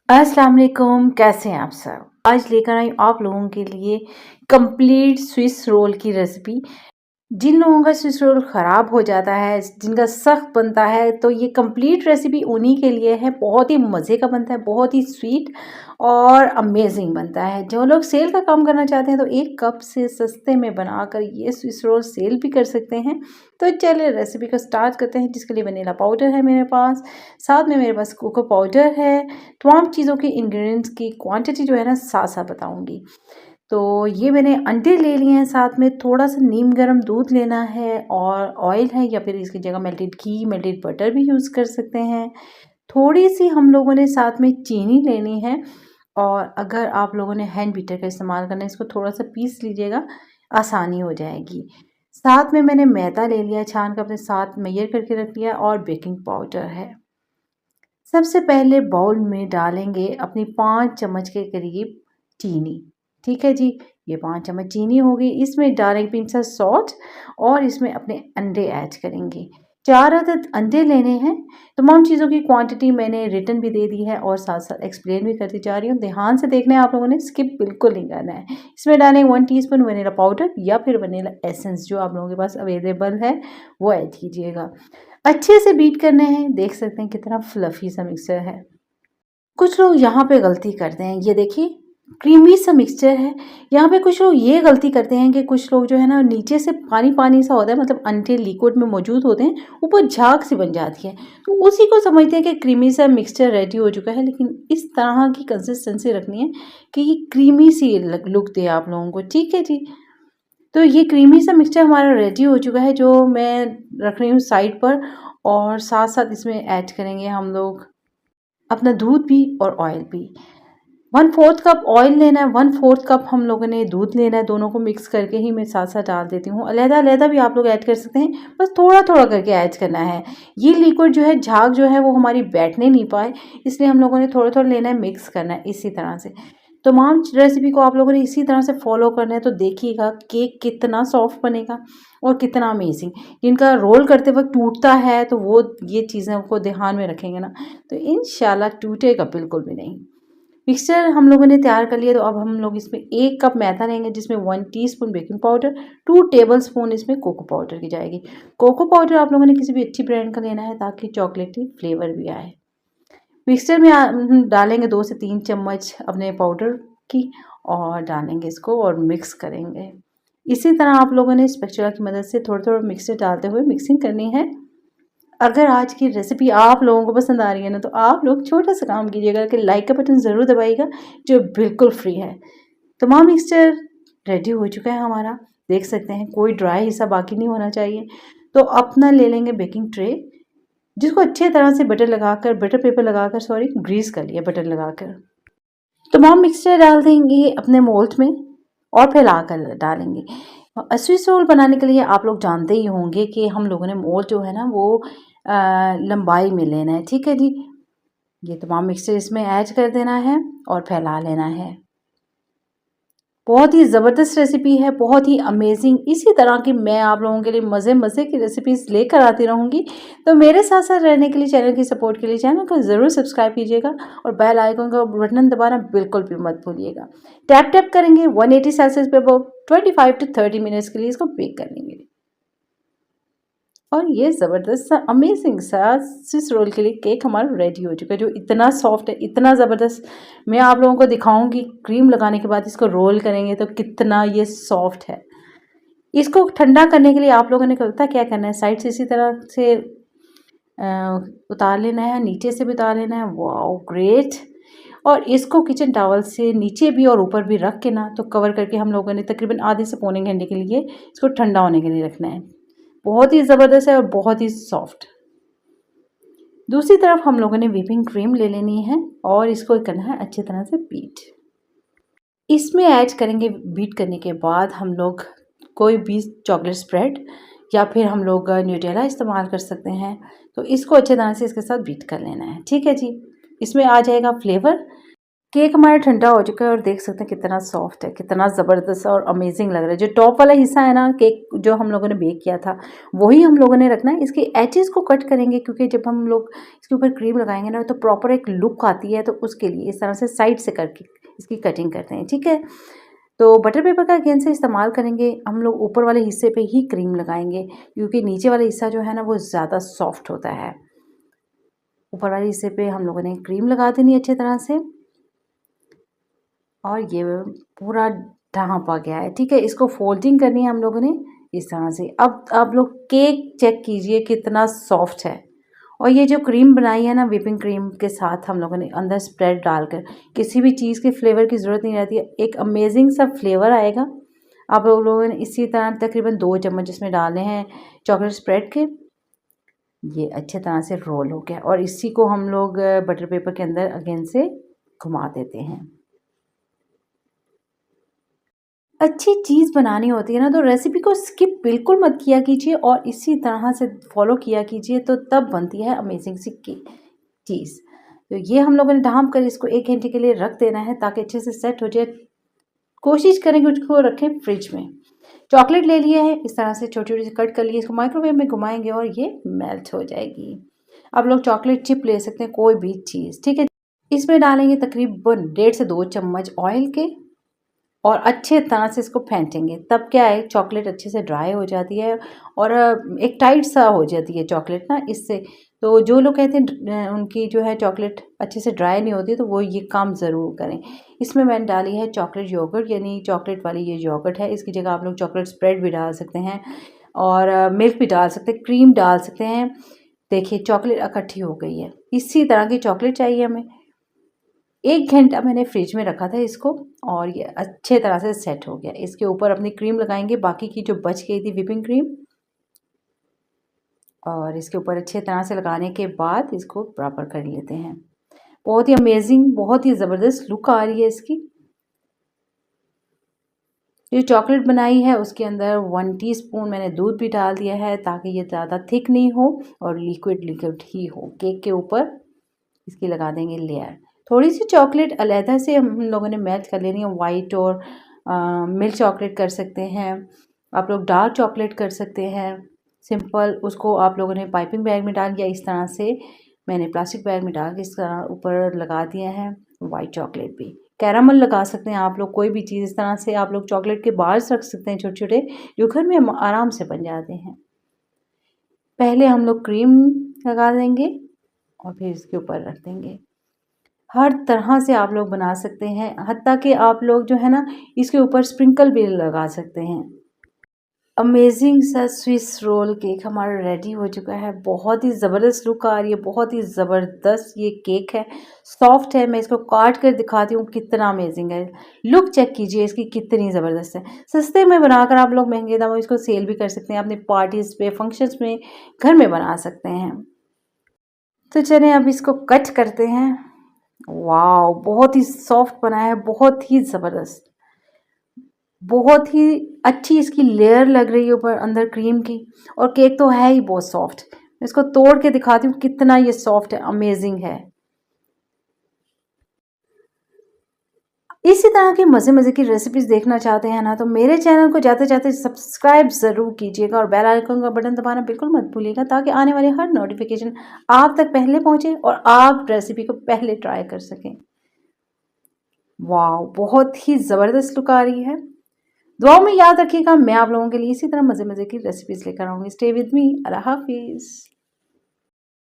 अस्सलाम वालेकुम, कैसे हैं आप सब। आज लेकर आई आप लोगों के लिए कंप्लीट स्विस रोल की रेसिपी। जिन लोगों का स्विस रोल ख़राब हो जाता है, जिनका सख्त बनता है, तो ये कंप्लीट रेसिपी उन्हीं के लिए है। बहुत ही मज़े का बनता है, बहुत ही स्वीट और अमेजिंग बनता है। जो लोग सेल का काम करना चाहते हैं तो एक कप से सस्ते में बनाकर ये स्विस रोल सेल भी कर सकते हैं। तो चलिए रेसिपी को स्टार्ट करते हैं। जिसके लिए वनीला पाउडर है मेरे पास, साथ में मेरे पास कोको पाउडर है। तमाम चीज़ों के इंग्रेडिएंट्स की क्वांटिटी जो है ना साथ साथ बताऊँगी। तो ये मैंने अंडे ले लिए हैं, साथ में थोड़ा सा नीम गर्म दूध लेना है और ऑयल है, या फिर इसकी जगह मेल्टेड घी, मेल्टेड बटर भी यूज़ कर सकते हैं। थोड़ी सी हम लोगों ने साथ में चीनी लेनी है, और अगर आप लोगों ने हैंड बीटर का इस्तेमाल करना है, इसको थोड़ा सा पीस लीजिएगा, आसानी हो जाएगी। साथ में मैंने मैदा ले लिया, छान कर अपने साथ मेजर करके रख लिया, और बेकिंग पाउडर है। सबसे पहले बाउल में डालेंगे अपनी 5 चम्मच के करीब चीनी। ठीक है जी, ये 5 चम्मच चीनी हो गई। इसमें डालेंगे पिंच सा सॉल्ट, और इसमें अपने अंडे ऐड करेंगे। 4 अदद अंडे लेने हैं। तमाम चीज़ों की क्वांटिटी मैंने रिटन भी दे दी है और साथ साथ एक्सप्लेन भी करती जा रही हूँ। ध्यान से देखना है आप लोगों ने, स्किप बिल्कुल नहीं करना है। इसमें डालेंगे 1 टीस्पून वनीला पाउडर या फिर वनीला एसेंस, जो आप लोगों के पास अवेलेबल है वो ऐड कीजिएगा। अच्छे से बीट करने हैं। देख सकते हैं कितना फ्लफी सा मिक्सचर है। कुछ लोग यहाँ पे गलती करते हैं, ये देखिए क्रीमी सा मिक्सचर है। यहाँ पे कुछ लोग ये गलती करते हैं कि कुछ लोग जो है ना, नीचे से पानी पानी सा होता है, मतलब अंडे लिक्विड में मौजूद होते हैं, ऊपर झाग सी बन जाती है, तो उसी को समझते हैं कि क्रीमी सा मिक्सचर रेडी हो चुका है। लेकिन इस तरह की कंसिस्टेंसी रखनी है कि ये क्रीमी सी लुक दे आप लोगों को। ठीक है जी, तो ये क्रीमी सा मिक्सचर हमारा रेडी हो चुका है, जो मैं रख रही हूँ साइड पर। और साथ साथ इसमें ऐड करेंगे हम लोग अपना दूध भी और ऑयल भी। 1/4 कप ऑयल लेना है, 1/4 कप हम लोगों ने दूध लेना है। दोनों को मिक्स करके ही मैं साथ साथ डाल देती हूँ। अलहदा अलहदा भी आप लोग ऐड कर सकते हैं, बस थोड़ा थोड़ा करके ऐड करना है। ये लिक्विड जो है, झाग जो है, वो हमारी बैठने नहीं पाए, इसलिए हम लोगों ने थोड़ा थोड़ा लेना है, मिक्स करना है इसी तरह से। तमाम रेसिपी को आप लोगों ने इसी तरह से फॉलो करना है, तो देखिएगा केक कितना सॉफ्ट बनेगा और कितना अमेजिंग। जिनका रोल करते वक्त टूटता है, तो वो ये चीज़ें को ध्यान में रखेंगे ना, तो इंशाल्लाह टूटेगा बिल्कुल भी नहीं। मिक्सचर हम लोगों ने तैयार कर लिया, तो अब हम लोग इसमें 1 कप मैदा लेंगे, जिसमें 1 टीस्पून बेकिंग पाउडर, 2 टेबलस्पून इसमें कोको पाउडर की जाएगी। कोको पाउडर आप लोगों ने किसी भी अच्छी ब्रांड का लेना है, ताकि चॉकलेटी फ्लेवर भी आए। मिक्सचर में डालेंगे 2 से 3 चम्मच अपने पाउडर की, और डालेंगे इसको और मिक्स करेंगे। इसी तरह आप लोगों ने स्पैचुला की मदद से थोड़ा थोड़ा मिक्सचर डालते हुए मिक्सिंग करनी है। अगर आज की रेसिपी आप लोगों को पसंद आ रही है ना, तो आप लोग छोटा सा काम कीजिएगा कि लाइक का बटन ज़रूर दबाइएगा, जो बिल्कुल फ्री है। तमाम मिक्सचर रेडी हो चुका है हमारा। देख सकते हैं कोई ड्राई हिस्सा बाकी नहीं होना चाहिए। तो अपना ले लेंगे बेकिंग ट्रे, जिसको अच्छे तरह से बटर लगाकर, बटर पेपर लगाकर, सॉरी ग्रीस कर लिया बटर लगाकर। तमाम मिक्सचर डाल देंगे अपने मोल्ड में और फैला कर डालेंगे। स्विस रोल बनाने के लिए आप लोग जानते ही होंगे कि हम लोगों ने मोल्ड जो है ना, वो लंबाई में लेना है। ठीक है जी, ये तमाम मिक्सचर इसमें ऐड कर देना है और फैला लेना है। बहुत ही ज़बरदस्त रेसिपी है, बहुत ही अमेजिंग। इसी तरह की मैं आप लोगों के लिए मज़े मज़े की रेसिपीज़ लेकर आती रहूँगी। तो मेरे साथ साथ रहने के लिए, चैनल की सपोर्ट के लिए, चैनल को ज़रूर सब्सक्राइब कीजिएगा, और बेल आइकन का बटन दबाना बिल्कुल भी मत भूलिएगा। टैप टैप करेंगे 180 सेल्सियस पे 25 टू 30 मिनट्स के लिए इसको बेक कर लेंगे। और ये ज़बरदस्त सा अमेजिंग सा स्विस रोल के लिए केक हमारा रेडी हो चुका है, जो इतना सॉफ्ट है, इतना ज़बरदस्त। मैं आप लोगों को दिखाऊंगी क्रीम लगाने के बाद इसको रोल करेंगे तो कितना ये सॉफ्ट है। इसको ठंडा करने के लिए आप लोगों ने पता क्या करना है, साइड से इसी तरह से उतार लेना है, नीचे से भी उतार लेना है। Wow great. और इसको किचन टॉवल से नीचे भी और ऊपर भी रख के ना, तो कवर करके हम लोगों ने तकरीबन आधे से पौने घंटे के लिए इसको ठंडा होने के लिए रखना है। बहुत ही ज़बरदस्त है और बहुत ही सॉफ्ट। दूसरी तरफ हम लोगों ने व्हिपिंग क्रीम ले लेनी है, और इसको करना है अच्छी तरह से बीट। इसमें ऐड करेंगे, बीट करने के बाद हम लोग कोई भी चॉकलेट स्प्रेड या फिर हम लोग न्यूटेला इस्तेमाल कर सकते हैं। तो इसको अच्छे तरह से इसके साथ बीट कर लेना है। ठीक है जी, इसमें आ जाएगा फ्लेवर। केक हमारा ठंडा हो चुका है और देख सकते हैं कितना सॉफ्ट है, कितना ज़बरदस्त और अमेजिंग लग रहा है। जो टॉप वाला हिस्सा है ना केक जो हम लोगों ने बेक किया था वही हम लोगों ने रखना है। इसके एजेस को कट करेंगे क्योंकि जब हम लोग इसके ऊपर क्रीम लगाएंगे ना तो प्रॉपर एक लुक आती है, तो उसके लिए इस तरह से साइड से करके इसकी कटिंग करते हैं, ठीक है। तो बटर पेपर का अगेन से इस्तेमाल करेंगे, हम लोग ऊपर वाले हिस्से पे ही क्रीम लगाएंगे क्योंकि नीचे वाला हिस्सा जो है ना वो ज़्यादा सॉफ्ट होता है। ऊपर वाले हिस्से पे हम लोगों ने क्रीम लगा देनी अच्छी तरह से और ये पूरा ढाँपा गया है, ठीक है। इसको फोल्डिंग करनी है हम लोगों ने इस तरह से। अब आप लोग केक चेक कीजिए कितना सॉफ्ट है और ये जो क्रीम बनाई है ना व्हिपिंग क्रीम के साथ हम लोगों ने अंदर स्प्रेड डालकर, किसी भी चीज़ के फ्लेवर की ज़रूरत नहीं रहती है, एक अमेजिंग सा फ्लेवर आएगा। आप लोगों ने इसी तरह तकरीबन 2 चम्मच इसमें डालने हैं चॉकलेट स्प्रेड के। ये अच्छे तरह से रोल हो गया और इसी को हम लोग बटर पेपर के अंदर अगेन से घुमा देते हैं। अच्छी चीज़ बनानी होती है ना तो रेसिपी को स्किप बिल्कुल मत किया कीजिए और इसी तरह से फॉलो किया कीजिए, तो तब बनती है अमेजिंग सी चीज़। तो ये हम लोगों ने ढाँप कर इसको 1 घंटे के लिए रख देना है ताकि अच्छे से सेट हो जाए। कोशिश करेंगे उसको रखें फ्रिज में। चॉकलेट ले लिया है, इस तरह से छोटी-छोटी सी कट कर लिए, इसको माइक्रोवेव में घुमाएँगे और ये मेल्ट हो जाएगी। आप लोग चॉकलेट चिप ले सकते हैं, कोई भी चीज़, ठीक है। इसमें डालेंगे तकरीबन 1.5 से 2 चम्मच ऑयल के और अच्छे तरह से इसको फेंटेंगे, तब क्या है चॉकलेट अच्छे से ड्राई हो जाती है और एक टाइट सा हो जाती है चॉकलेट ना इससे। तो जो लोग कहते हैं उनकी जो है चॉकलेट अच्छे से ड्राई नहीं होती तो वो ये काम ज़रूर करें। इसमें मैंने डाली है चॉकलेट योगर्ट, यानी चॉकलेट वाली ये योगर्ट है। इसकी जगह आप लोग चॉकलेट स्प्रेड भी डाल सकते हैं और मिल्क भी डाल सकते हैं, क्रीम डाल सकते हैं। देखिए चॉकलेट इकट्ठी हो गई है, इसी तरह की चॉकलेट चाहिए हमें। 1 घंटा मैंने फ्रिज में रखा था इसको और ये अच्छे तरह से सेट हो गया। इसके ऊपर अपनी क्रीम लगाएंगे, बाकी की जो बच गई थी व्हिपिंग क्रीम, और इसके ऊपर अच्छे तरह से लगाने के बाद इसको बराबर कर लेते हैं। बहुत ही अमेजिंग, बहुत ही ज़बरदस्त लुक आ रही है इसकी। जो चॉकलेट बनाई है उसके अंदर 1 टीस्पून मैंने दूध भी डाल दिया है ताकि ये ज़्यादा थिक नहीं हो और लिक्विड लिक्विड ही हो। केक के ऊपर इसकी लगा देंगे लेयर। थोड़ी सी चॉकलेट अलहदा से हम लोगों ने मेल्ट कर लेनी है, वाइट और मिल्क चॉकलेट कर सकते हैं, आप लोग डार्क चॉकलेट कर सकते हैं। सिंपल उसको आप लोगों ने पाइपिंग बैग में डाल दिया, इस तरह से मैंने प्लास्टिक बैग में डाल के इस तरह ऊपर लगा दिया है। वाइट चॉकलेट भी, कैरामल लगा सकते हैं आप लोग, कोई भी चीज़ इस तरह से आप लोग चॉकलेट के बार्स रख सकते हैं छोटे छोटे, जो घर में आराम से बन जाते हैं। पहले हम लोग क्रीम लगा देंगे और फिर इसके ऊपर रख देंगे। हर तरह से आप लोग बना सकते हैं, हत्ता कि आप लोग जो है ना इसके ऊपर स्प्रिंकल भी लगा सकते हैं। अमेजिंग सा स्विस रोल केक हमारा रेडी हो चुका है। बहुत ही ज़बरदस्त लुक आ रही है, बहुत ही ज़बरदस्त ये केक है, सॉफ्ट है। मैं इसको काट कर दिखाती हूँ कितना अमेजिंग है। लुक चेक कीजिए इसकी कितनी ज़बरदस्त है। सस्ते में बनाकर आप लोग महंगे दामों इसको सेल भी कर सकते हैं, अपने पार्टीज़ पे, फंक्शंस में, घर में बना सकते हैं। तो चलिए अब इसको कट करते हैं। वाओ, बहुत ही सॉफ्ट बना है, बहुत ही ज़बरदस्त, बहुत ही अच्छी इसकी लेयर लग रही है ऊपर अंदर क्रीम की, और केक तो है ही बहुत सॉफ्ट। मैं इसको तोड़ के दिखाती हूँ कितना ये सॉफ्ट है, अमेजिंग है। इसी तरह की मज़े मज़े की रेसिपीज़ देखना चाहते हैं ना तो मेरे चैनल को जाते जाते सब्सक्राइब ज़रूर कीजिएगा और बेल आइकन का बटन दबाना बिल्कुल मत भूलिएगा ताकि आने वाले हर नोटिफिकेशन आप तक पहले पहुंचे और आप रेसिपी को पहले ट्राई कर सकें। वाह, बहुत ही ज़बरदस्त लुक आ रही है। दुआओं में याद रखिएगा, मैं आप लोगों के लिए इसी तरह मज़े मज़े की रेसिपीज़ लेकर आऊँगी। Stay with me. अल्लाह हाफिज़।